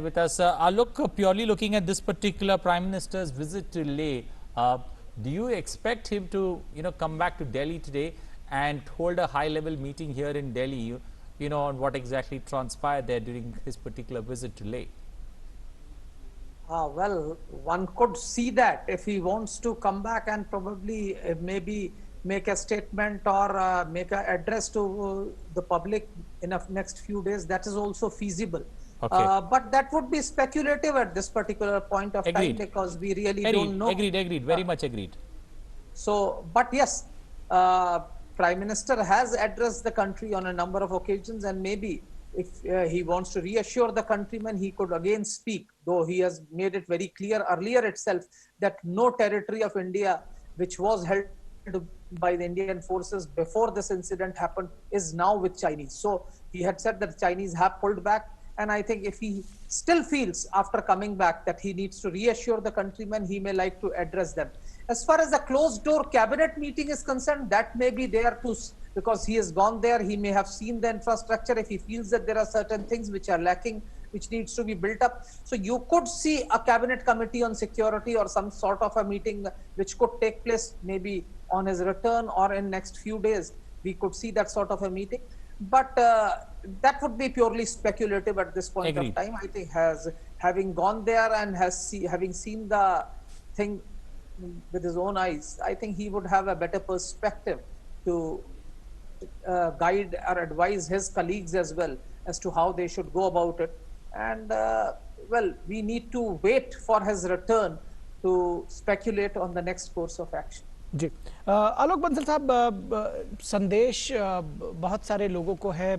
with us. Alok, purely looking at this particular Prime Minister's visit to Leh, do you expect him to, come back to Delhi today and hold a high-level meeting here in Delhi, on what exactly transpired there during his particular visit to Leh? Well, one could see that if he wants to come back and probably maybe make a statement or make an address to the public in the next few days, that is also feasible. Okay. But that would be speculative at this particular point of time because we really don't know. Agreed. Very much agreed. So, but yes, Prime Minister has addressed the country on a number of occasions, and maybe if he wants to reassure the countrymen, he could again speak, though he has made it very clear earlier itself that no territory of India which was held by the Indian forces before this incident happened is now with Chinese. So he had said that the Chinese have pulled back. And I think if he still feels after coming back that he needs to reassure the countrymen, he may like to address them. As far as the closed door cabinet meeting is concerned, that may be there too, because he has gone there. He may have seen the infrastructure. If he feels that there are certain things which are lacking, which needs to be built up. So you could see a cabinet committee on security or some sort of a meeting which could take place maybe on his return or in next few days. We could see that sort of a meeting. But that would be purely speculative at this point of time. I think having gone there and having seen the thing with his own eyes, I think he would have a better perspective to guide or advise his colleagues as well as to how they should go about it. And well, we need to wait for his return to speculate on the next course of action. जी आलोक बंसल साहब, संदेश बहुत सारे लोगों को है,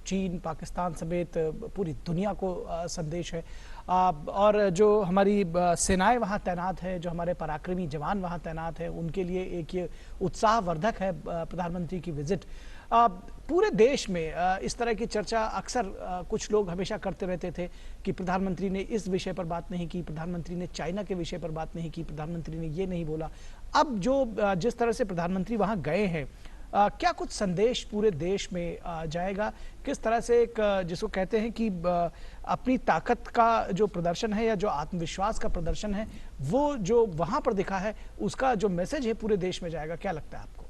चीन पाकिस्तान समेत पूरी दुनिया को संदेश है, और जो हमारी सेनाएं वहां तैनात है, जो हमारे पराक्रमी जवान वहां तैनात है, उनके लिए एक ये उत्साहवर्धक है प्रधानमंत्री की विजिट। पूरे देश में इस तरह की चर्चा अक्सर कुछ लोग हमेशा करते रहते थे कि प्रधानमंत्री ने इस विषय पर बात नहीं की, प्रधानमंत्री ने चाइना के विषय पर बात नहीं की, प्रधानमंत्री ने ये नहीं बोला। अब जो जिस तरह से प्रधानमंत्री वहां गए हैं, क्या कुछ संदेश पूरे देश में जाएगा? किस तरह से एक जिसको कहते हैं कि अपनी ताकत का जो प्रदर्शन है या जो आत्मविश्वास का प्रदर्शन है, वो जो वहां पर दिखा है, उसका जो मैसेज है पूरे देश में जाएगा, क्या लगता है आपको?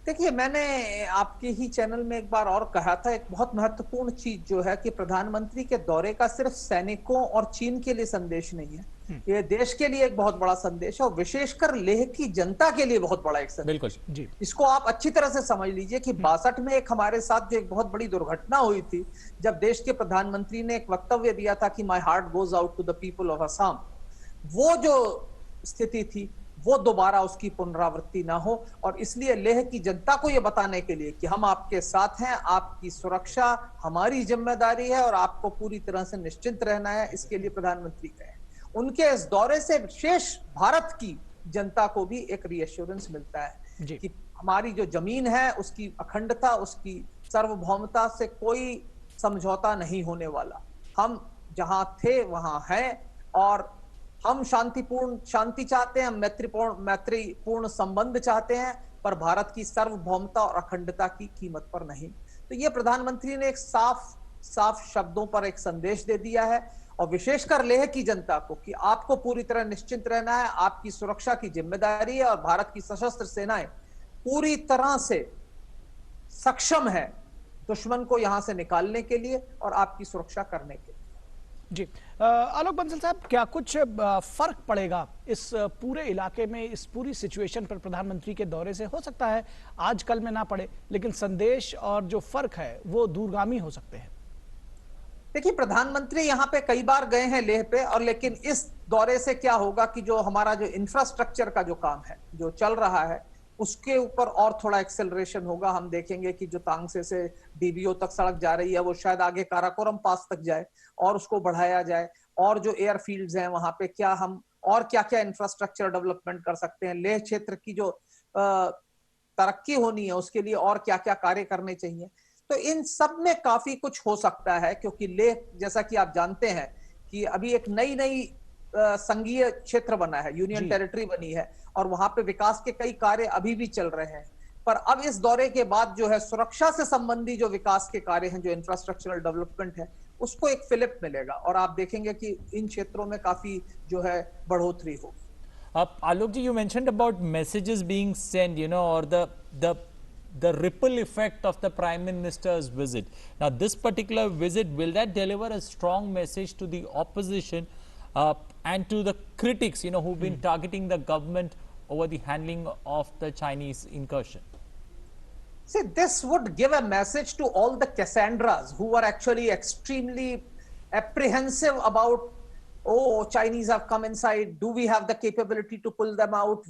देखिए, मैंने आपके ही चैनल में एक बार और कहा था, एक बहुत महत्वपूर्ण चीज जो है कि प्रधानमंत्री के दौरे का सिर्फ सैनिकों और चीन के लिए संदेश नहीं है, ये देश के लिए एक बहुत बड़ा संदेश है और विशेषकर लेह की जनता के लिए बहुत बड़ा एक संदेश। बिल्कुल जी। इसको आप अच्छी तरह से समझ लीजिए कि 62 में एक हमारे साथ जो एक बहुत बड़ी दुर्घटना हुई थी, जब देश के प्रधानमंत्री ने एक वक्तव्य दिया था कि my heart goes out to the people of Assam, वो जो स्थिति थी वो दोबारा उसकी पुनरावृत्ति ना हो, और इसलिए लेह की जनता को यह बताने के लिए कि हम आपके साथ हैं, आपकी सुरक्षा हमारी जिम्मेदारी है और आपको पूरी तरह से निश्चिंत रहना है, इसके लिए प्रधानमंत्री गए। उनके इस दौरे से शेष भारत की जनता को भी एक रीएश्योरेंस मिलता है कि हमारी जो जमीन है उसकी अखंडता, उसकी सार्वभौमता से कोई समझौता नहीं होने वाला। हम जहां थे वहां हैं और हम शांति चाहते हैं, हम मैत्रीपूर्ण संबंध चाहते हैं, पर भारत की सार्वभौमता और अखंडता की कीमत पर नहीं। तो ये प्रधानमंत्री ने एक साफ शब्दों पर एक संदेश दे दिया है, और विशेषकर लेह की जनता को कि आपको पूरी तरह निश्चिंत रहना है, आपकी सुरक्षा की जिम्मेदारी है और भारत की सशस्त्र सेनाएं पूरी तरह से सक्षम है दुश्मन को यहां से निकालने के लिए और आपकी सुरक्षा करने के लिए। जी आलोक बंसल साहब, क्या कुछ फर्क पड़ेगा इस पूरे इलाके में, इस पूरी सिचुएशन पर प्रधानमंत्री के दौरे से? हो सकता है आज कल में ना पड़े, लेकिन संदेश और जो फर्क है वो दूरगामी हो सकते हैं। देखिए, प्रधानमंत्री यहाँ पे कई बार गए हैं लेह पे, और लेकिन इस दौरे से क्या होगा कि जो हमारा जो इंफ्रास्ट्रक्चर का जो काम है जो चल रहा है उसके ऊपर और थोड़ा एक्सेलरेशन होगा। हम देखेंगे कि जो तांगसे से डीबीओ तक सड़क जा रही है वो शायद आगे काराकोरम पास तक जाए और उसको बढ़ाया जाए, और जो एयरफील्ड्स हैं वहां पे क्या हम और क्या क्या इंफ्रास्ट्रक्चर डेवलपमेंट कर सकते हैं, लेह क्षेत्र की जो तरक्की होनी है उसके लिए और क्या क्या कार्य करने चाहिए। तो इन सब में काफी कुछ हो सकता है, क्योंकि लेह जैसा कि आप जानते हैं कि अभी एक नई संघीय क्षेत्र बना है, यूनियन टेरिटरी बनी है, और वहां पे विकास के कई कार्य अभी भी चल रहे हैं। पर अब इस दौरे के बाद जो है सुरक्षा से संबंधी जो विकास के कार्य हैं, जो इंफ्रास्ट्रक्चरल डेवलपमेंट है, उसको एक फिलिप मिलेगा और आप देखेंगे कि इन क्षेत्रों में काफी जो है बढ़ोतरी होगी। Alok ji, you mentioned about messages being sent, you know, or the ripple effect of the Prime Minister's visit. Now, this particular visit, will that deliver a strong message to the opposition and to the critics, you know, who've been targeting the government over the handling of the Chinese incursion? See, this would give a message to all the Cassandras who are actually extremely apprehensive about, oh, Chinese have come inside. Do we have the capability to pull them out?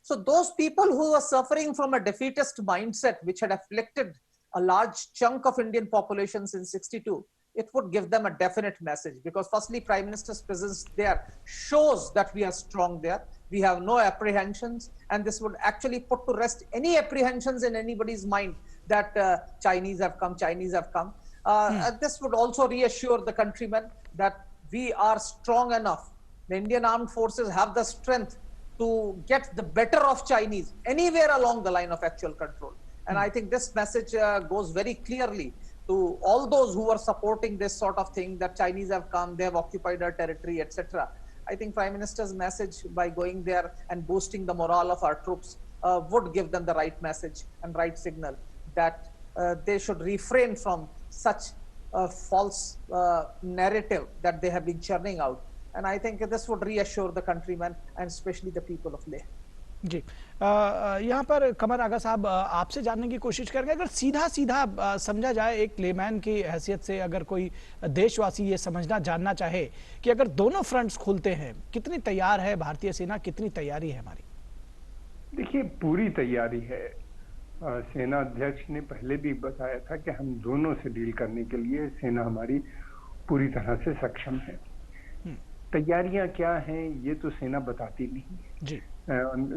So those people who are suffering from a defeatist mindset, which had afflicted a large chunk of Indian population since 62, it would give them a definite message, because firstly, Prime Minister's presence there shows that we are strong there. We have no apprehensions, and this would actually put to rest any apprehensions in anybody's mind that Chinese have come, Chinese have come. This would also reassure the countrymen that we are strong enough. The Indian armed forces have the strength to get the better of Chinese anywhere along the line of actual control. And I think this message goes very clearly to all those who are supporting this sort of thing, that Chinese have come, they have occupied our territory, etc. I think Prime Minister's message by going there and boosting the morale of our troops would give them the right message and right signal that they should refrain from such a false narrative that they have been churning out. And I think this would reassure the countrymen and especially the people of Leh. जी, यहाँ पर कमर आगा साहब आपसे जानने की कोशिश करेंगे, अगर सीधा सीधा समझा जाए एक लेमैन की हैसियत से, अगर कोई देशवासी ये समझना जानना चाहे कि अगर दोनों फ्रंट्स खुलते हैं, कितनी तैयार है भारतीय सेना, कितनी तैयारी है हमारी? देखिए, पूरी तैयारी है। सेना अध्यक्ष ने पहले भी बताया था कि हम दोनों से डील करने के लिए सेना हमारी पूरी तरह से सक्षम है। तैयारियां क्या हैं ये तो सेना बताती नहीं जी,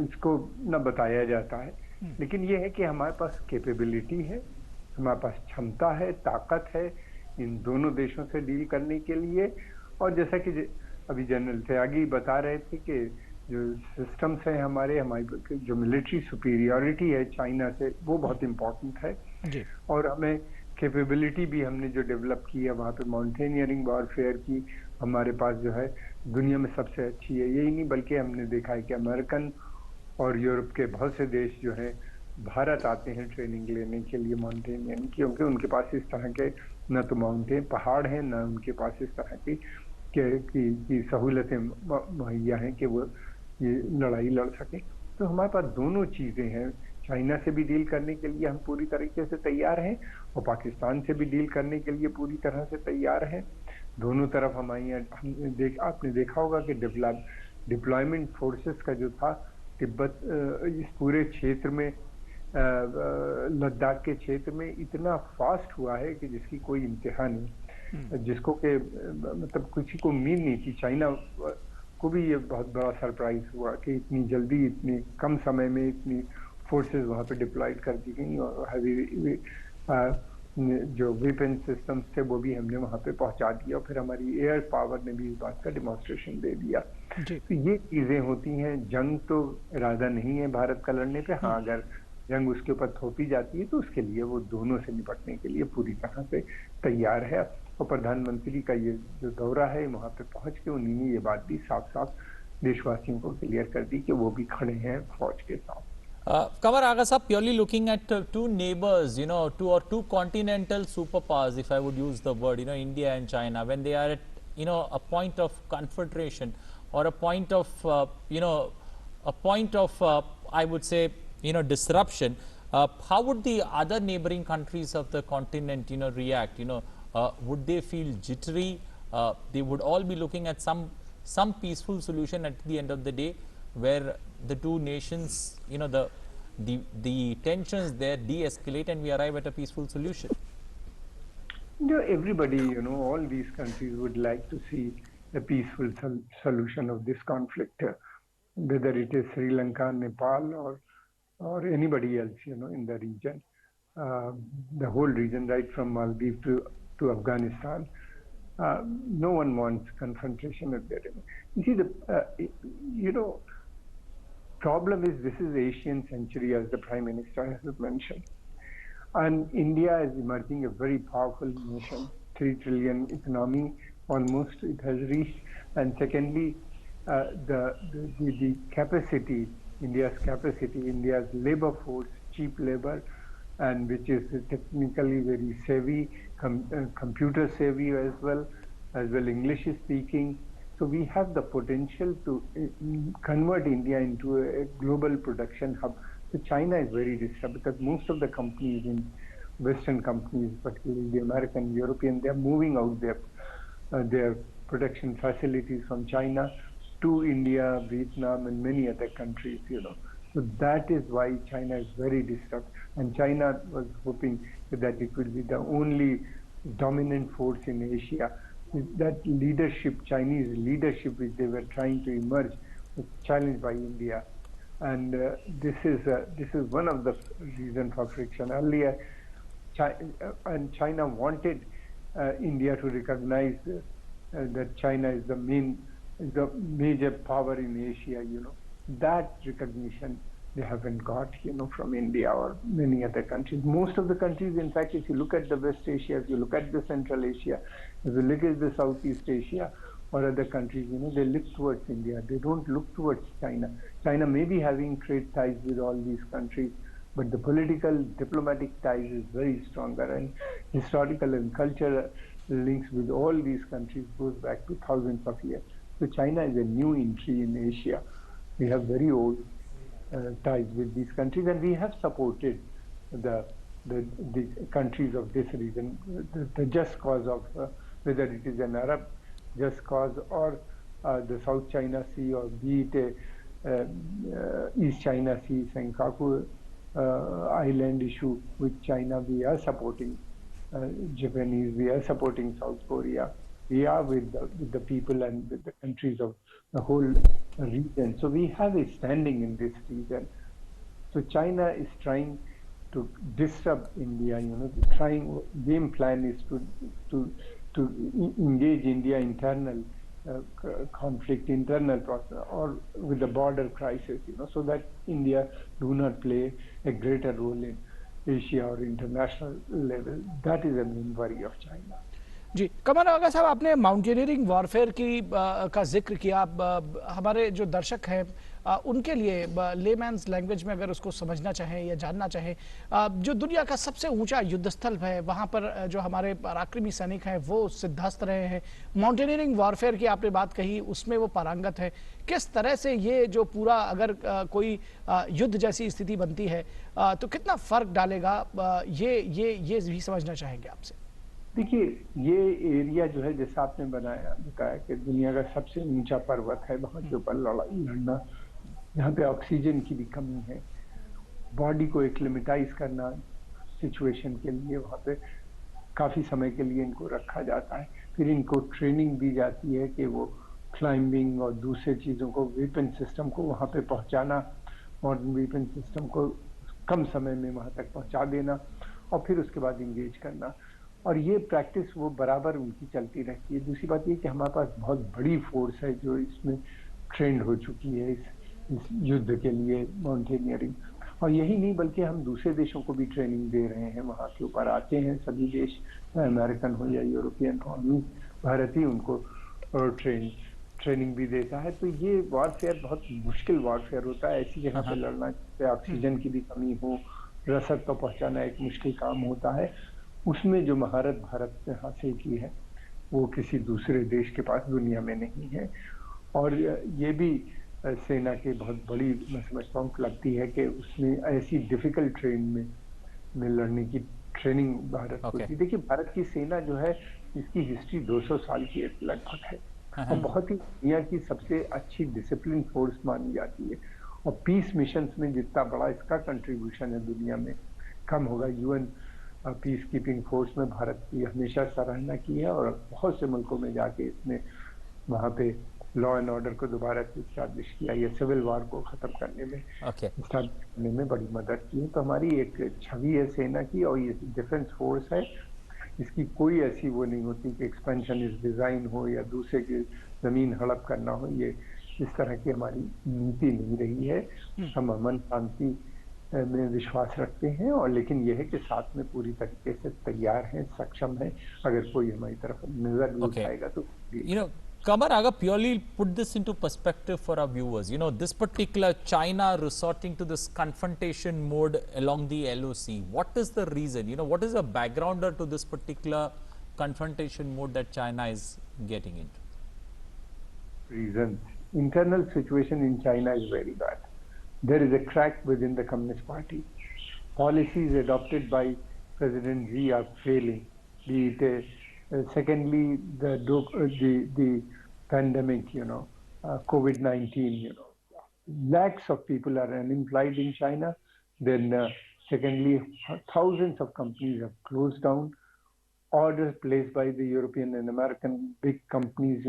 इसको न बताया जाता है, लेकिन ये है कि हमारे पास कैपेबिलिटी है, हमारे पास क्षमता है, ताकत है इन दोनों देशों से डील करने के लिए। और जैसा कि अभी जनरल त्यागी बता रहे थे कि जो सिस्टम्स हैं हमारी जो मिलिट्री सुपीरियरिटी है चाइना से, वो बहुत इम्पोर्टेंट है जी। और हमें कैपेबिलिटी भी हमने जो डेवलप की है वहाँ पे माउंटेनियरिंग वॉरफेयर की हमारे पास जो है दुनिया में सबसे अच्छी है। यही नहीं बल्कि हमने देखा है कि अमेरिकन और यूरोप के बहुत से देश जो है भारत आते हैं ट्रेनिंग लेने के लिए माउंटेनियरिंग, क्योंकि उनके पास इस तरह के न तो माउंटेन पहाड़ हैं, न उनके पास इस तरह की सहूलतें मुहैया हैं कि वो ये लड़ाई लड़ सके। तो हमारे पास दोनों चीज़ें हैं। चाइना से भी डील करने के लिए हम पूरी तरीके से तैयार हैं और पाकिस्तान से भी डील करने के लिए पूरी तरह से तैयार हैं। दोनों तरफ हमारे यहाँ आपने देखा होगा कि डिप्लॉयमेंट फोर्सेस का जो था तिब्बत इस पूरे क्षेत्र में लद्दाख के क्षेत्र में इतना फास्ट हुआ है कि जिसकी कोई इंतहा नहीं, जिसको के मतलब किसी को उम्मीद नहीं थी। चाइना को भी ये बहुत बड़ा सरप्राइज हुआ कि इतनी जल्दी इतनी कम समय में इतनी फोर्सेस वहाँ पे डिप्लॉयड कर दी गई और हैवी जो वेपन सिस्टम्स थे वो भी हमने वहाँ पे पहुँचा दिया और फिर हमारी एयर पावर ने भी इस बात का डिमॉन्स्ट्रेशन दे दिया। तो ये चीज़ें होती हैं। जंग तो इरादा नहीं है भारत का लड़ने पे, हाँ अगर जंग उसके ऊपर थोपी जाती है तो उसके लिए वो दोनों से निपटने के लिए पूरी तरह से तैयार है। और प्रधानमंत्री का ये जो दौरा है वहाँ पे पहुँच के उन्होंने ये बात भी साफ साफ देशवासियों को क्लियर कर दी कि वो भी खड़े हैं फौज के साथ। Kamar Aga sir, purely looking at two neighbors, you know, two continental superpowers, if I would use the word, you know, India and China, when they are at, you know, a point of confrontation or a point of, I would say, you know, disruption, how would the other neighboring countries of the continent, you know, react? You know, would they feel jittery? They would all be looking at some peaceful solution at the end of the day, where the two nations, you know, the tensions there de-escalate and we arrive at a peaceful solution. You know, everybody, you know, all these countries would like to see a peaceful solution of this conflict, whether it is Sri Lanka, Nepal, or anybody else, you know, in the region, the whole region, right from Maldives to Afghanistan. No one wants confrontation at their end. You see, you know, problem is this is Asian century, as the Prime Minister has mentioned, and India is emerging a very powerful nation 3 trillion economy, almost it has reached. And secondly, the capacity, India's labor force, cheap labor, and which is technically very savvy, computer savvy as well English speaking. So we have the potential to convert India into a global production hub. So China is very disturbed because most of the companies in Western companies, particularly the American, European, they are moving out their production facilities from China to India, Vietnam, and many other countries, So that is why China is very disturbed. And China was hoping that it will be the only dominant force in Asia. That leadership, Chinese leadership, which they were trying to emerge, was challenged by India. And this is one of the reasons for friction. Earlier, China wanted India to recognize that China is the major power in Asia. That recognition they haven't got, from India or many other countries. Most of the countries, in fact, if you look at the West Asia, if you look at the Central Asia, if you look at the Southeast Asia or other countries, they look towards India. They don't look towards China. China may be having trade ties with all these countries, but the political, diplomatic ties is very stronger, and historical and cultural links with all these countries goes back to thousands of years. So China is a new entry in Asia. We have very old ties with these countries, and we have supported the countries of this region, the just cause of whether it is an Arab just cause or the South China Sea, or be it East China Sea, Senkaku island issue with China. We are supporting Japanese, we are supporting South Korea. We are with the people and with the countries of the whole region. So we have a standing in this region. So China is trying to disrupt India. The game plan is to engage India internal conflict, internal process, or with the border crisis. So that India do not play a greater role in Asia or international level. That is the main worry of China. जी, कमर आगा साहब, आपने mountaineering warfare का जिक्र किया। हमारे जो दर्शक हैं उनके लिए लेमैन्स लैंग्वेज में अगर उसको समझना चाहें या जानना चाहें, जो दुनिया का सबसे ऊंचा युद्ध स्थल है, वहाँ पर जो हमारे पराक्रमी सैनिक हैं वो सिद्धस्त रहे हैं। माउंटेनियरिंग वॉरफेयर की आपने बात कही, उसमें वो पारंगत है। किस तरह से ये जो पूरा अगर कोई युद्ध जैसी स्थिति बनती है तो कितना फर्क डालेगा, ये भी समझना चाहेंगे आपसे। देखिए, ये एरिया जो है, जैसा आपने बताया कि दुनिया का सबसे ऊंचा पर्वत है, वहाँ के ऊपर लड़ना, यहाँ पे ऑक्सीजन की भी कमी है, बॉडी को एक्लिमेटाइज करना सिचुएशन के लिए वहाँ पे काफ़ी समय के लिए इनको रखा जाता है। फिर इनको ट्रेनिंग दी जाती है कि वो क्लाइंबिंग और दूसरे चीज़ों को, वेपन सिस्टम को वहाँ पे पहुँचाना, मॉडर्न वेपन सिस्टम को कम समय में वहाँ तक पहुँचा देना और फिर उसके बाद इंगेज करना। और ये प्रैक्टिस वो बराबर उनकी चलती रहती है। दूसरी बात ये कि हमारे पास बहुत बड़ी फोर्स है जो इसमें ट्रेंड हो चुकी है इस युद्ध के लिए, माउंटेनियरिंग। और यही नहीं बल्कि हम दूसरे देशों को भी ट्रेनिंग दे रहे हैं, वहाँ के ऊपर आते हैं सभी देश, अमेरिकन हो या यूरोपियन हो, भारत ही उनको ट्रेनिंग भी देता है। तो ये वॉरफेयर बहुत मुश्किल वॉरफेयर होता है, ऐसी जगह पे लड़ना जिससे ऑक्सीजन की भी कमी हो, रसद तो पहुँचाना एक मुश्किल काम होता है। उसमें जो महारत भारत ने हासिल की है वो किसी दूसरे देश के पास दुनिया में नहीं है। और ये भी सेना के बहुत बड़ी, मैं समझता हूँ, लगती है कि उसमें ऐसी डिफिकल्ट ट्रेन में लड़ने की ट्रेनिंग भारत को दी। देखिए, भारत की सेना जो है इसकी हिस्ट्री 200 साल की लगभग है और बहुत ही दुनिया की सबसे अच्छी डिसिप्लिन फोर्स मानी जाती है। और पीस मिशंस में जितना बड़ा इसका कंट्रीब्यूशन है दुनिया में कम होगा। यूएन पीस कीपिंग फोर्स में भारत की हमेशा सराहना की है और बहुत से मुल्कों में जाके इसने वहाँ पे लॉ एंड ऑर्डर को दोबारा इस्टेब्लिश किया, ये सिविल वार को खत्म करने में इस्टेब्लिश करने में बड़ी मदद की है। तो हमारी एक छवि है सेना की, और ये डिफेंस फोर्स है, इसकी कोई ऐसी वो नहीं होती कि एक्सपेंशनिस्ट डिजाइन हो या दूसरे की जमीन हड़प करना हो। ये इस तरह की हमारी नीति नहीं रही है। हम अमन शांति में विश्वास रखते हैं, और लेकिन यह है कि साथ में पूरी तरीके से तैयार हैं, सक्षम हैं, अगर कोई हमारी तरफ नजर भी Okay. उठाएगा तो You know, Kamaraga, purely put this into perspective for our viewers. You know, this particular China resorting to this confrontation mode along the LOC. What is the reason? You know, what is the backgrounder to this particular confrontation mode that China is getting into? reasons. Internal situation in China is very bad. There is a crack within the Communist Party. Policies adopted by President Xi are failing. Secondly, the pandemic, COVID-19, lakhs of people are unemployed in China. Then, secondly, thousands of companies have closed down. Orders placed by the European and American big companies,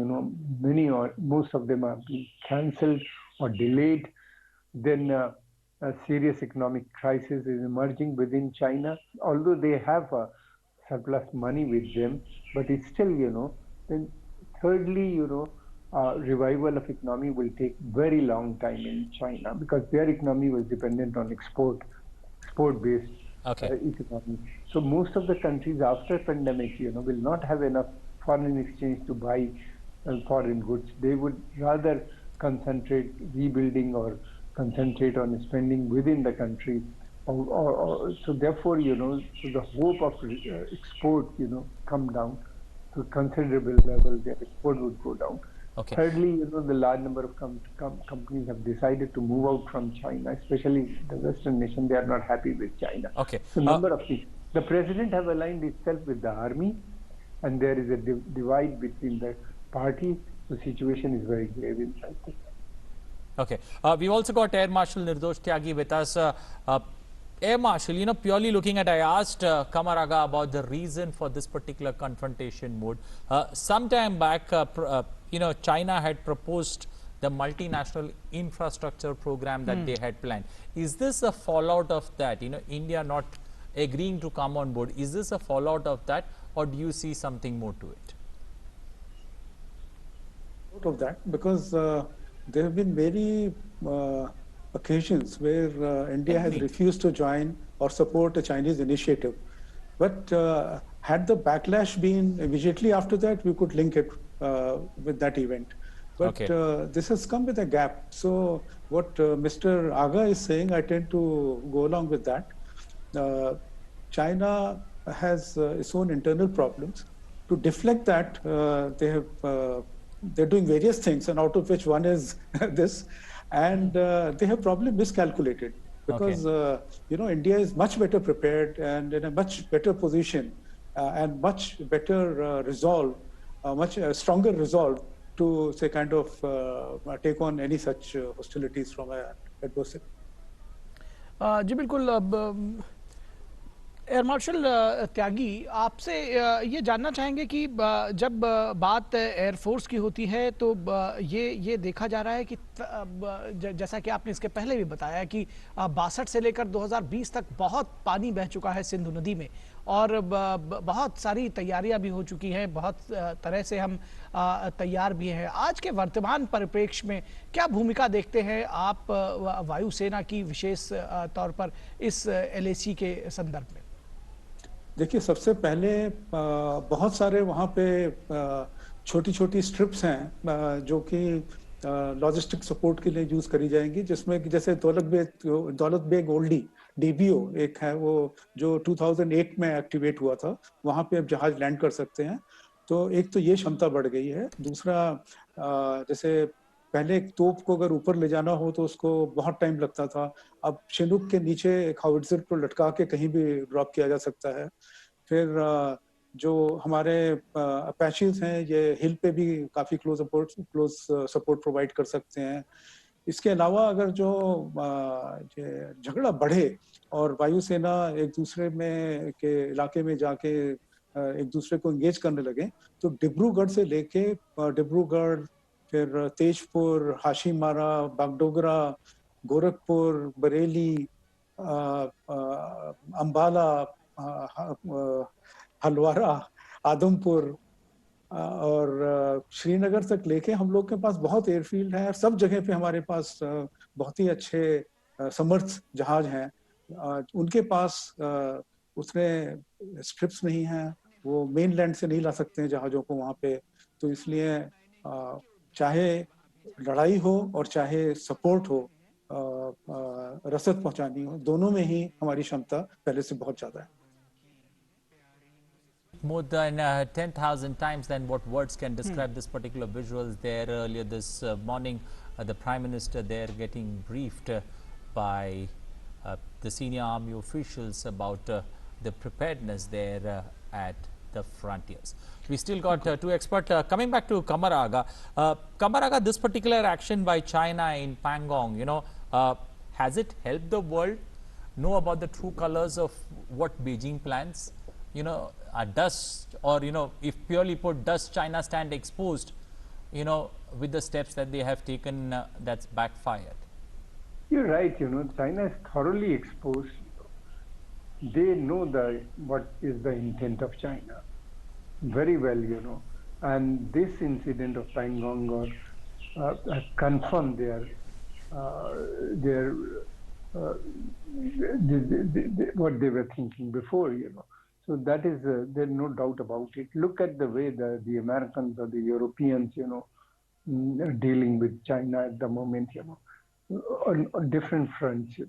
many or most of them are being cancelled or delayed. Then a serious economic crisis is emerging within China, although they have surplus money with them, but it's still, then thirdly, revival of economy will take very long time in China because their economy was dependent on export-based Okay. economy. So most of the countries after pandemic, will not have enough foreign exchange to buy foreign goods. They would rather concentrate rebuilding or concentrate on spending within the country. So therefore, so the hope of export, come down to considerable level. Their export would go down. Okay. Thirdly, the large number of companies have decided to move out from China, especially the Western nation. They are not happy with China. Okay. So number of things. The president have aligned itself with the army, and there is a divide between the party. The situation is very grave inside. Okay. We've also got Air Marshal Nirdosh Tyagi with us. Air Marshal, purely looking at, I asked Kamaraga about the reason for this particular confrontation mode. Some time back, China had proposed the multinational infrastructure program that they had planned. Is this a fallout of that? India not agreeing to come on board. Is this a fallout of that, or do you see something more to it? Out of that, because there have been many occasions where India has refused to join or support a Chinese initiative. But had the backlash been immediately after that, we could link it with that event. But this has come with a gap. So what Mr. Aga is saying, I tend to go along with that. China has its own internal problems. To deflect that, they're doing various things, and out of which one is this. And they have probably miscalculated because India is much better prepared and in a much better position and much better resolve, much stronger resolve to say kind of take on any such hostilities from an adversary. जी बिल्कुल. अब air marshal त्यागी, आपसे ये जानना चाहेंगे कि जब बात air force की होती है तो ये देखा जा रहा है कि जैसा कि आपने इसके पहले भी बताया कि 62 से लेकर 2020 तक बहुत पानी बह चुका है सिंधु नदी में, और बहुत सारी तैयारियां भी हो चुकी हैं, बहुत तरह से हम तैयार भी हैं. आज के वर्तमान परिप्रेक्ष्य में क्या भूमिका देखते हैं आप वायुसेना की विशेष तौर पर इस LAC के संदर्भ में? देखिए, सबसे पहले बहुत सारे वहाँ पे छोटी छोटी स्ट्रिप्स हैं जो कि लॉजिस्टिक सपोर्ट के लिए यूज करी जाएंगी, जिसमें कि जैसे दौलत बेग ओल्डी DBO एक है, वो जो 2008 में एक्टिवेट हुआ था, वहाँ पे अब जहाज लैंड कर सकते हैं. तो एक तो ये क्षमता बढ़ गई है. दूसरा, जैसे पहले एक तोप को अगर ऊपर ले जाना हो तो उसको बहुत टाइम लगता था, अब चिनूक के नीचे एक हाउइट्जर को लटका के कहीं भी ड्रॉप किया जा सकता है. फिर जो हमारे अपैचीज हैं, ये हिल पे भी काफ़ी क्लोज सपोर्ट प्रोवाइड कर सकते हैं. इसके अलावा अगर जो ये झगड़ा बढ़े और वायुसेना एक दूसरे में के इलाके में जाके एक दूसरे को एंगेज करने लगे, तो डिब्रूगढ़ से लेके डिब्रूगढ़, फिर तेजपुर, हाशीमारा, बागडोगरा, गोरखपुर, बरेली, अंबाला, हलवारा, आदमपुर और श्रीनगर तक लेके हम लोग के पास बहुत एयरफील्ड है. सब जगह पे हमारे पास बहुत ही अच्छे समर्थ जहाज हैं उनके पास उतने स्ट्रिप्स नहीं हैं, वो मेनलैंड से नहीं ला सकते हैं जहाज़ों को वहाँ पे। तो इसलिए चाहे लड़ाई हो और चाहे सपोर्ट हो, रसद पहुंचानी हो, दोनों में ही हमारी क्षमता पहले से बहुत ज़्यादा है। More than 10,000 times than what words can describe this particular visuals there earlier this morning. The Prime Minister there getting briefed by the senior army officials about the preparedness there at the frontiers. We still got two experts. Coming back to Kamaraga. Kamaraga, this particular action by China in Pangong, has it helped the world know about the true colors of what Beijing plans? Does, or if purely put, does China stand exposed, with the steps that they have taken that's backfired? You're right, China is thoroughly exposed. They know what is the intent of China very well, and this incident of Pangong has confirmed what they were thinking before, So that is, there's no doubt about it. Look at the way the Americans or the Europeans, are dealing with China at the moment, on different fronts,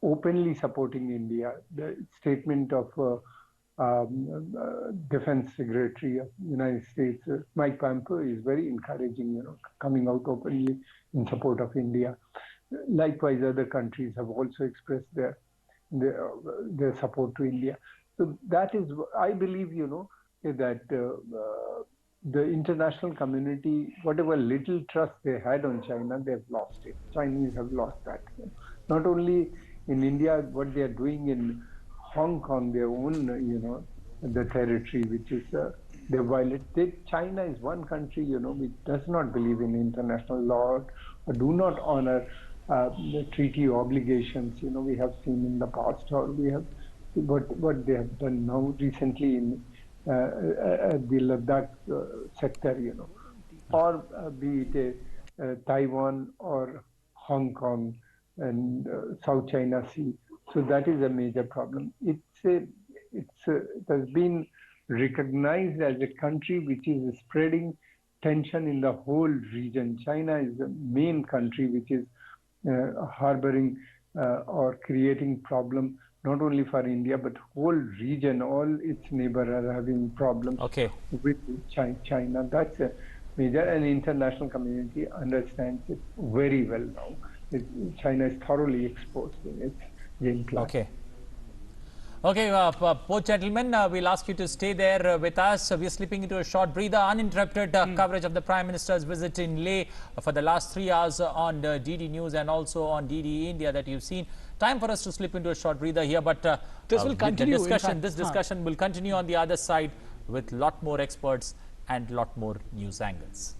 openly supporting India. The statement of Defense Secretary of the United States, Mike Pompeo, is very encouraging, coming out openly in support of India. Likewise, other countries have also expressed their support to India. So that is, I believe, that the international community, whatever little trust they had on China, they've lost it. Chinese have lost that. Not only in India, what they are doing in Hong Kong, their own, the territory, which is they violate. China is one country, which does not believe in international law or do not honor the treaty obligations. We have seen in the past, or we have what they have done now recently in the Ladakh sector, or be it Taiwan or Hong Kong and South China Sea. So that is a major problem. It has been recognized as a country which is spreading tension in the whole region. China is the main country which is harboring or creating problem not only for India but whole region. All its neighbors are having problems with China. That's a major, and international community understands it very well now. China is thoroughly exposed in its game plan. Okay, both gentlemen, we'll ask you to stay there with us. We're slipping into a short breather. Uninterrupted coverage of the Prime Minister's visit in Leh for the last 3 hours on DD News and also on DD India that you've seen. Time for us to slip into a short breather here, but this will continue. This discussion will continue on the other side with lot more experts and lot more news angles.